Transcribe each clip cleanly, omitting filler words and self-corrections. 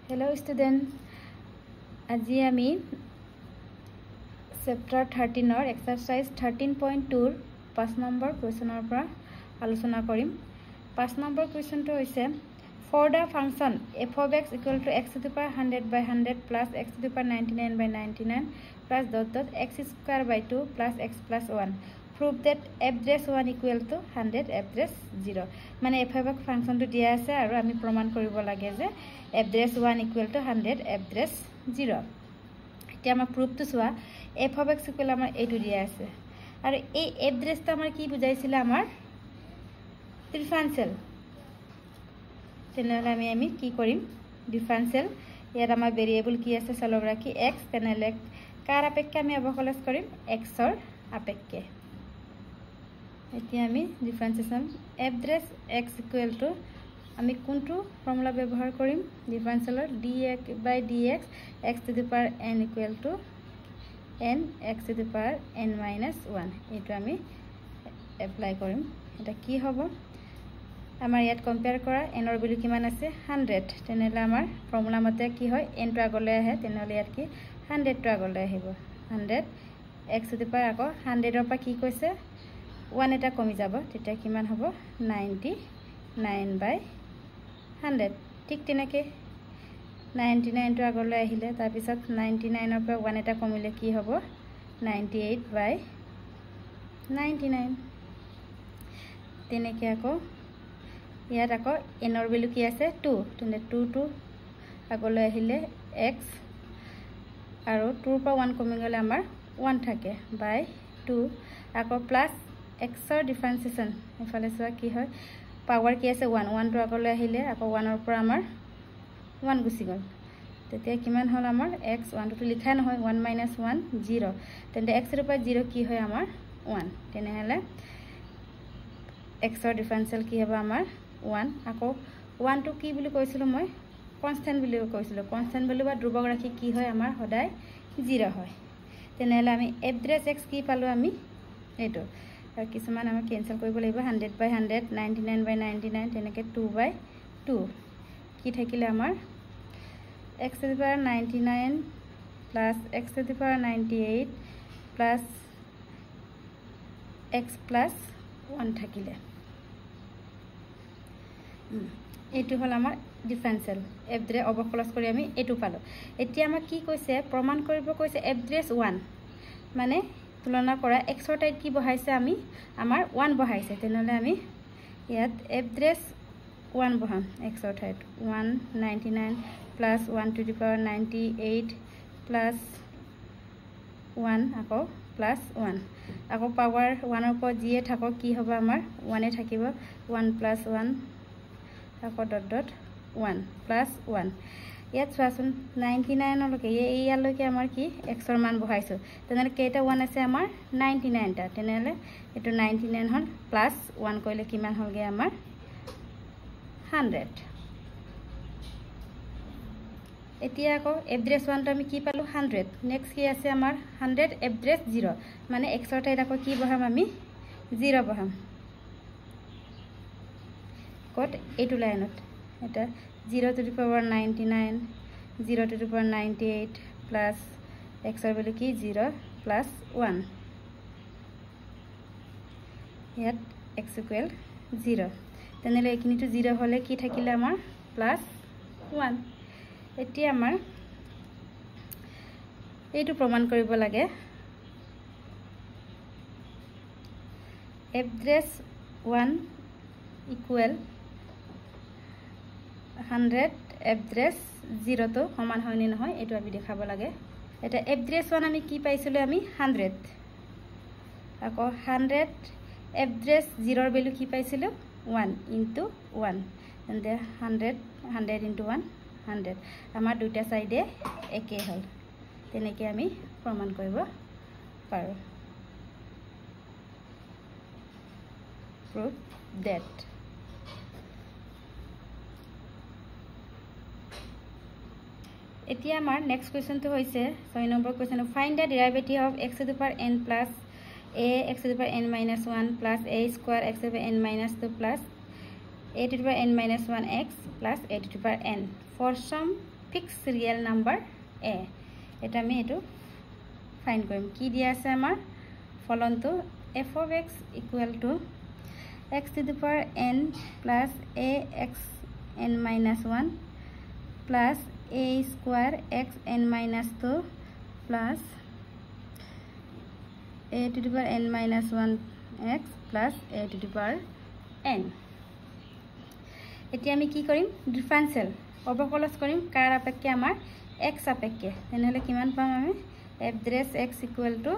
Hello student, আজি আমি chapter 13 or exercise 13.2 5 number question পৰা আলোচনা কৰিম 5 number question to হৈছে for the function f of x equal to x to the power 100 by 100 plus x to the power 99 by 99 plus dot x square by 2 plus x plus 1 prove that f dash 1 equal to 100 f dash 0 মানে f of x function to দিয়া আছে আৰু আমি প্ৰমাণ কৰিব লাগে যে f dash 1 equal to 100 f dash 0 এতিয়া আমাৰ proof to চোৱা f of x equal আমাৰ এইটো দিয়া আছে আৰু এই f dash টো আমাৰ কি বুজাইছিল আমাৰ ডিফাৰেন্সিয়েল তেনেহলে আমি কি কৰিম ডিফাৰেন্সিয়েল ইয়াত আমাৰ ভেৰিয়েবল কি আছে চলক ৰাখি x তেনেহলে কাৰ আপেক্ষে আমি অবকলন কৰিম x ৰ আপেক্ষে এতিয়া আমি ডিফাৰেন্সিয়েশন f dash x equal to আমি কোনটো ফৰ্মুলা ব্যৱহাৰ কৰিম ডিফাৰেন্সিয়েলৰ dx by dx x to the power n equal to n x to the power n minus 1 এইটো আমি এপ্লাই কৰিম এটা কি হ'ব আমাৰ ইয়াত কম্পেয়াৰ কৰা n ৰ ভ্যালু কিমান আছে 100 তেনেহলে আমাৰ ফৰ্মুলা মতে কি হয় n টো আগলৈ আহে তেনেহলে ইয়াত কি 100 টো আগলৈ আহিব 100 x to the power আকৌ 100 ৰ পৰা কি কৈছে 1 এটা কমি যাব তেতিয়া কিমান হ'ব 99 by 100 ঠিক তেনেকে 99 টো আগলৈ আহিলে তাৰ পিছত 99 ৰ পৰা 1 এটা কমিলে কি হ'ব 98 by 99 তেনেকে আকৌ ইয়াত আকৌ n ৰ ভ্যালু কি আছে 2 তেনে 2 টো আগলৈ আহিলে x আৰু 2 ৰ পৰা 1 কমি গলে আমাৰ 1 থাকে by 2 আকৌ প্লাস x ৰ ডিফাৰেন্সিয়েশন এফালে চোৱা কি হয় পাৱাৰ কি আছে 1 1 টো আগলৈ আহিলে আকৌ 1 ৰ পৰা আমাৰ 1 গুচি গল তেতিয়া কিমান হল আমাৰ x 1 টো লিখা নহয় 1 - 1 0 তেন্তে x ৰ পৰা 0 কি হয় আমাৰ 1 তেনেহলে x ৰ ডিফাৰেন্সিয়েল কি হ'ব আমাৰ 1 আকৌ 1 টো কি বুলি কৈছিলো মই কনস্ট্যান্ট বুলি কৈছিলো কনস্ট্যান্ট ভ্যালু বা ধ্ৰুবক ৰাশি কি হয় আমাৰ সদায় 0 হয় তেনেহলে আমি f dash x কি পালো আমি এটো আৰু কিছুমান আমি কেনসেল কৰিব লাগিব 100 by 100 99 by 99 তেনেকে 2 by 2 কি থাকিলে আমাৰ x to the power 99 plus x to the power 98 plus x plus 1 থাকিলে এটো হল আমাৰ ডিফাৰেন্সিয়েল f dash অবকলন কৰি আমি এটো পালো এতিয়া আমাক কি কৈছে প্ৰমাণ কৰিব কৈছে f dash 1 মানে তুলনা কৰা x ৰ ঠাইত কি বহাইছে আমি আমাৰ 1 বহাইছে তেনেহলে আমি ইয়াত f dash 1 বহাম x ৰ ঠাইত 199 plus 1 to the power 98 plus 1 আকৌ plus 1 আকৌ পাৱাৰ 1 ৰ পৰা জিয়ে থাকক কি হ'ব আমাৰ 1 এ থাকিব 1 plus 1 আকৌ ডট ডট 1 plus 1 ইয়াত চোৱাচোন 99 লৈকে ইয়ালৈকে আমাৰ কি x ৰ মান বহাইছো তেনেহলে কেইটা 1 আছে আমাৰ 99 টা তেনেহলে এটো 99 হল প্লাস 1 কইলে কিমান হলগে আমাৰ 100 এতিয়া আকৌ f dash 1 টো আমি কি পালো 100 নেক্সট কি আছে আমাৰ 100 f dash 0 মানে x ৰ ঠাইত আকৌ কি বহাম আমি 0 বহাম কত এইটো লাইনত এটা 0 to the power 99 0 to the power 98 plus x ৰ ভ্যালু কি 0 plus 1 ইয়াত x equal 0 তেনেহলে এইখিনিটো 0 হলে কি থাকিলে আমাৰ plus 1 এতিয়া আমাৰ এইটো প্ৰমাণ কৰিব লাগে f dash 1 equal 100 f dash 0 তো সমান হয় নে নহয় এটো আমি দেখাব লাগে এটা f dash 1 আমি কি পাইছিলো আমি 100 আকৌ 100 f dash 0 ৰ ভ্যালু কি পাইছিলো 1 into 1 তেন্তে 100 into 1 100 আমাৰ দুটা সাইডে একে হল তেনেকে আমি প্ৰমাণ কৰিব পাৰো prove that এতিয়া আমাৰ নেক্সট কোৱেশ্চন টো হৈছে 6 number question find da derivative of x to the power n plus a x to the power n minus 1 plus a square x to the power n minus 2 plus a to the power n minus 1 x plus a to the power n for some fix real number a এটা আমি এটো fine কৰিম কি দিয়া আছে আমাৰ ফলনটো f of x equal to x to the power n plus ax n minus 1 plus a square x n minus 2 plus a to the power n minus 1 x plus a to the power n এতিয়া আমি কি কৰিম differential অবকলস কৰিম কাৰ আপেক্ষে আমাৰ x আপেক্ষে তেনেহলে কিমান পাম আমি f dress x equal to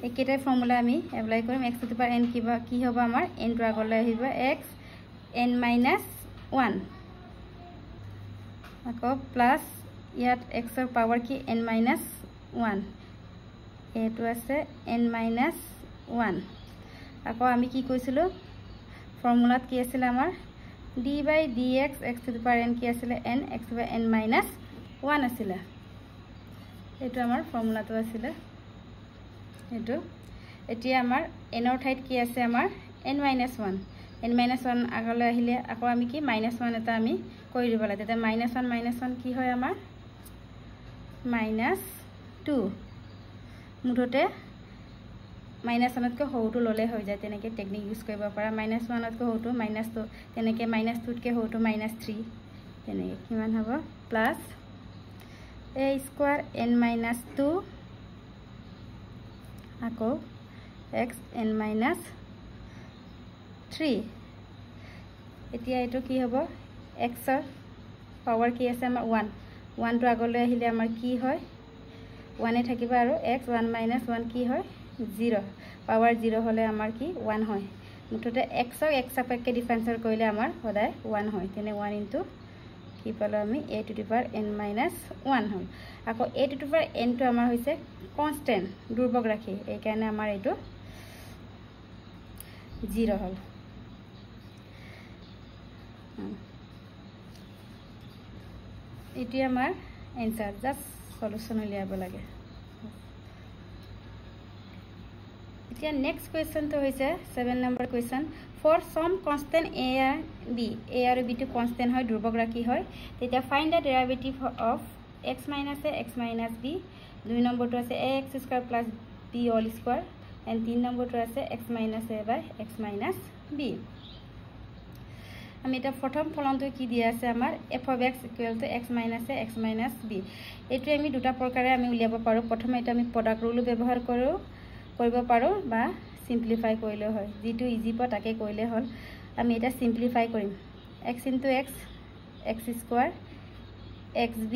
একেটা ফৰ্মুলা আমি এপ্লাই কৰিম x to the power n কি হ'ব আমাৰ n টো আগলৈ আহিব x n minus 1 আকৌ প্লাস ইয়াত x ৰ পাৱাৰ কি n minus 1 এটো আছে n minus 1 আকৌ আমি কি কৈছিলো ফৰ্মুলাত কি আছিল আমাৰ d by dx x to the power n কি আছিল n x by n minus 1 আছিল এটো আমাৰ ফৰ্মুলাটো আছিল এটো এতিয়া আমাৰ n ৰ ঠাইত কি আছে আমাৰ n minus 1 n minus 1 আগলৈ আহিলে আকৌ আমি কি minus 1 এটা আমি কৰি দিব লাগে তেতিয়া minus 1 কি হয় আমাৰ minus 2 মুঠতে minus 1 তকৈ হৌটো ললে হৈ যায় তেনেকে টেকনিক ইউজ কৰিব পাৰা minus 1 তকৈ হৌটো minus 2 তেনেকে minus 2 তকৈ হৌটো minus 3 তেনেকে কিমান হ'ব plus a square n minus 2 আকৌ x n minus 3 এতিয়া এটো কি হ'ব x ৰ পাৱাৰ কি আছে আমাৰ 1 1 টো আগলৈ আহিলে আমাৰ কি হয় 1 এ থাকিব আৰু x 1 minus 1 কি হয় 0 পাৱাৰ 0 হলে আমাৰ কি 1 হয় মুঠতে x ক x আপেক্ষে ডিফাৰেন্সিয়েল কৰিলে আমাৰ সদায় 1 হয় তেনে 1 ইনটু কি পালো আমি a to the power n minus 1 হল আকৌ a to the power n টো আমাৰ হৈছে কনস্ট্যান্ট দুৰ্বক ৰাখি এই কাৰণে আমাৰ এটো 0 হল এটি আমাৰ এনসার জাস্ট সলিউশন উলিয়াব লাগে এতিয়া নেক্সট কোয়েশ্চন তো হৈছে 7 number question for some constant a and b to constant হয় দুৰ্বক ৰাখি হয় তেতিয়া find the derivative of x minus a x minus b 2 নম্বৰটো আছে ax square plus b all square and 3 নম্বৰটো আছে x minus a by x minus b আমি এটা প্ৰথম ফলনটো কি দিয়া আছে আমাৰ f of x equal to x minus a x minus b এটো আমি দুটা প্ৰকাৰে আমি উলিয়াব পাৰো প্ৰথমে এটা আমি প্ৰডাক্ট ৰুল ব্যৱহাৰ কৰিব পাৰো বা সিম্পলিফাই কৰিলে হয় যেটো ইজি প তাকে কৰিলে হল আমি এটা সিম্পলিফাই কৰিম x into x x square xb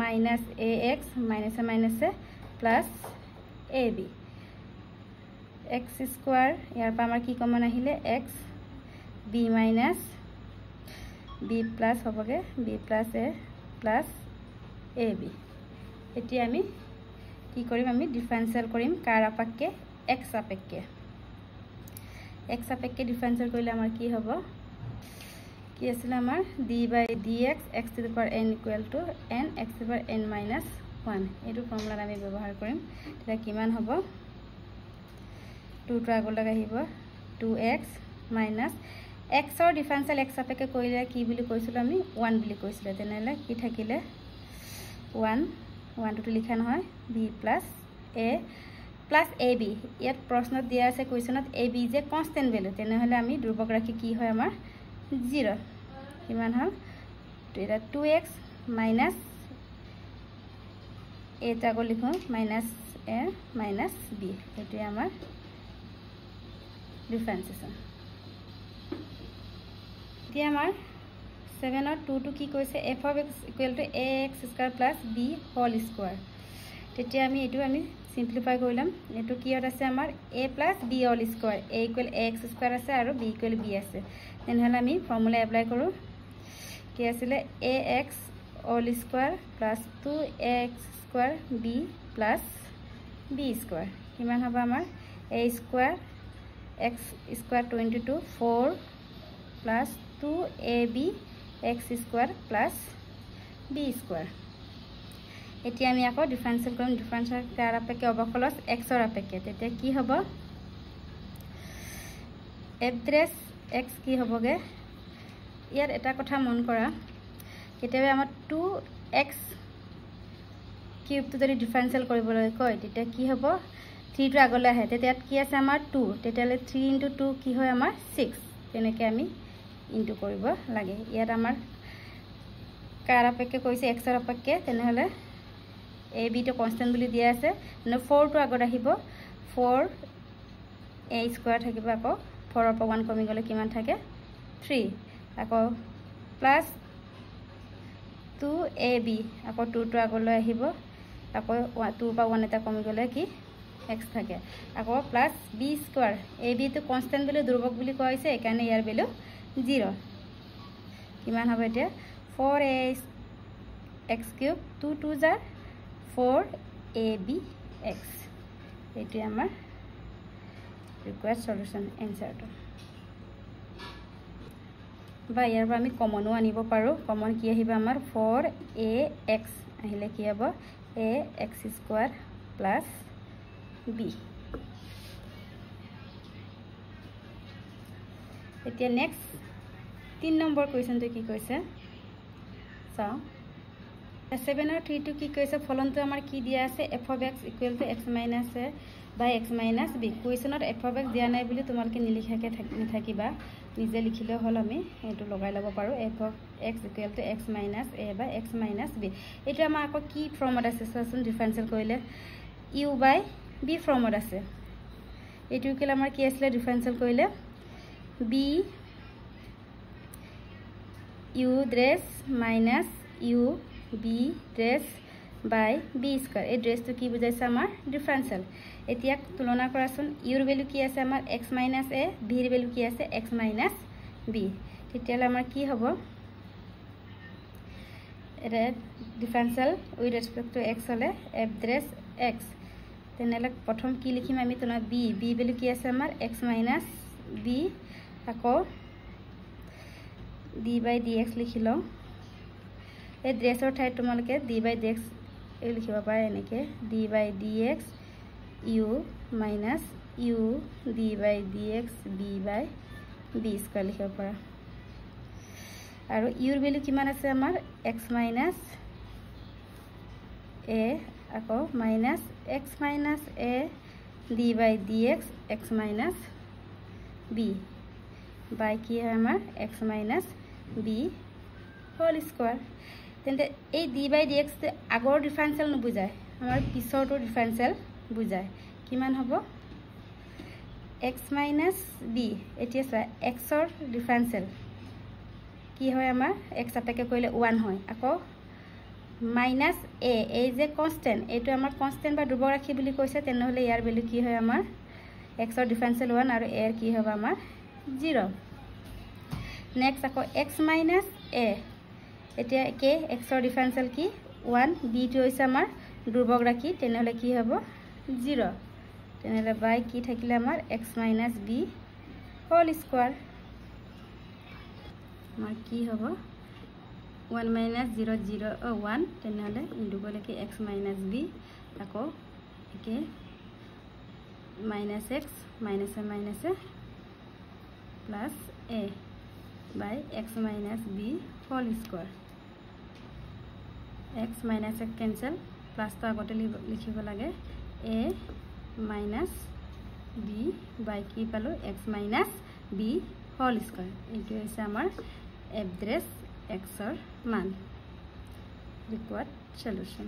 minus ax minus a minus a plus ab x square ইয়াৰ পৰা আমাৰ কি কমন আহিলে x b minus b plus হবগে b plus a plus ab এতিয়া আমি কি কৰিম আমি ডিফাৰেন্সিয়েল কৰিম কাৰ আপেক্ষে x আপেক্ষে ডিফাৰেন্সিয়েল কৰিলে আমাৰ কি হ'ব কি আছিল আমাৰ d by dx x to the power n equal to n x to the power n minus 1 এটো ফৰ্মুলা আমি ব্যৱহাৰ কৰিম তেতিয়া কিমান হ'ব 2 টো আগলৈ আহিব 2x minus x ৰ ডিফাৰেন্সিয়েল x আপেক্ষে কৰিলে কি বুলি কৈছিল আমি 1 বুলি কৈছিল তেনেহলে কি থাকিলে 1 টো লিখা নহয় b plus a plus ab ইয়াত প্ৰশ্নত দিয়া আছে কোৱেশ্চনত ab যে কনস্ট্যান্ট ভ্যালু তেনেহলে আমি দুৰ্বক ৰাখি কি হয় আমাৰ 0 কিমান হল এটা 2x minus a তাক লিখো minus a minus b এটো আমাৰ ডিফাৰেন্সিয়েশন এতিয়া আমাৰ 7 और 2 to কি কৈছে f of x equal to ax square plus b whole square তেতিয়া আমি এটো আমি সিম্পলিফাই কৰিলাম এটো কি আছে আমাৰ a plus b whole square a equal ax square আছে আৰু b equal b আছে তেনেহলে আমি ফৰ্মুলা এপ্লাই কৰো কি আছিল ax whole square plus 2x square b plus b square কিমান হ'ব আমাৰ a square x square 22 4 plus 2ab x square plus b square এতিয়া আমি আকৌ ডিফাৰেন্সিয়েল কৰিম ডিফাৰেন্সিয়েল কাৰ আপেক্ষে অবকলস x ৰ আপেক্ষে তেতিয়া কি হ'ব f ড্ৰেছ x কি হ'বগে ইয়াত এটা কথা মন কৰা কেতিয়াবা আমাৰ 2x কিউবটো যদি ডিফাৰেনশিয়েল কৰিবলৈ কয় তেতিয়া কি হ'ব 3 টো আগলৈ আহে তেতিয়া কি আছে আমাৰ 2 তেতিয়ালে 3 * 2 কি হয় আমাৰ 6 তেনেকৈ আমি ইনটু কৰিব লাগে ইয়াত আমাৰ কাৰ আপেক্ষে কৈছে x ৰ আপেক্ষে তেনেহলে a b টো কনস্ট্যান্ট বুলি দিয়া আছে ন 4 টো আগত আহিব 4 a স্কয়াৰ থাকিব আকৌ 4 ৰ পৰা 1 কমি গলে কিমান থাকে 3 আকৌ প্লাস 2ab আকৌ 2 টো আগলৈ আহিব আকৌ 2 পৰা 1 এটা কমি গলে কি x থাকে আকৌ প্লাস b স্কয়াৰ ab টো কনস্ট্যান্ট বুলি ধ্ৰুবক বুলি কোৱা হৈছে একাৰণে ইয়াৰ ভ্যালু 0 কিমান হবে এতিয়া 4a x cube 2 2 jar 4ab x এটি আমাৰ required solution answer to বা ইয়াৰ পৰা আমি কমনো আনিব পাৰো কমন কি আহিব আমাৰ 4ax আহিলে কি হ'ব ax স্কয়াৰ প্লাস b এতিয়া নেক্সট 3 নম্বৰ কোৱেশ্চনটো কি কৈছে চাও 7 और 3 to কি কৈছে ফলনটো আমাৰ কি দিয়া আছে f of x equal to x minus a by x minus b কোৱেশ্চনত f of x দিয়া নাই বুলি তোমালকে নিলিখাকে থাকিবা নিজে লিখিলে হল আমি এটো লগাই লব পাৰো f of x equal to x minus a by x minus b এটো আমাৰ আকৌ কি ফৰ্মত আছে সসন ডিফাৰেনশিয়েল কৰিলে u by b ফৰ্মত আছে এটো কি আমাৰ কি আছিল ডিফাৰেনশিয়েল কৰিলে b u dress minus u b dress by b square এই dress to কি বুজাইছে আমাৰ ডিফাৰেনশিয়েল এতিয়া তুলনা কৰাচোন u ৰ ভ্যালু কি আছে আমাৰ x minus a b ৰ ভ্যালু কি আছে x minus b তেতিয়ালে আমাৰ কি হ'ব এটা ডিফাৰেনশিয়েল উইথ ৰেসপেক্ট টু x হলে f dress x তেনেলে প্ৰথম কি লিখিম আমি তুলনা b ভ্যালু কি আছে আমাৰ x minus b আকৌ d by dx লিখিলো এই ড্ৰেছৰ ঠাইত তোমালকে d by dx এই লিখিব পাৰে এনেকে d by dx u minus u d by dx b by b square লিখিব পাৰা আৰু u ৰ ভ্যালু কিমান আছে আমাৰ x minus a আকৌ minus x minus a d by dx x minus b by কি হয় আমাৰ x minus b whole square তেন্তে এই d by dx তে আগৰ ডিফাৰেনশিয়েল নুবুজায় আমাৰ পিছৰটো ডিফাৰেনশিয়েল বুজায় কিমান হ'ব x minus b এতিয়া চা x ৰ ডিফাৰেনশিয়েল কি হয় আমাৰ x আপেক্ষে কৰিলে 1 হয় আকৌ minus a এই যে কনস্ট্যান্ট এটো আমাৰ কনস্ট্যান্ট বা ধ্ৰুবক ৰাশি বুলি কৈছে তেনেহলে ইয়াৰ ভ্যালু কি হয় আমাৰ x ৰ ডিফাৰেনশিয়েল 1 আৰু a ৰ কি হ'ব আমাৰ 0 নেক্সট আকৌ x minus a এতিয়া কে x ৰ ডিফাৰেনশিয়েল কি 1 b টো হৈছে আমাৰ ধ্ৰুবক ৰাশি তেনেহলে কি হ'ব 0 তেনেহলে বাই কি থাকিলে আমাৰ x minus b whole square আমাৰ কি হ'ব 1 minus 0 0 1 তেনেহলে ইনটু কৰিলে কি x minus b আকৌ একে minus x minus a minus a plus a by x minus b whole square x minus x cancel plus to আগতে লিখিব লাগে a minus b by কি পালো x minus b whole square এইটো হৈছে আমাৰ f dress x ৰ মান required solution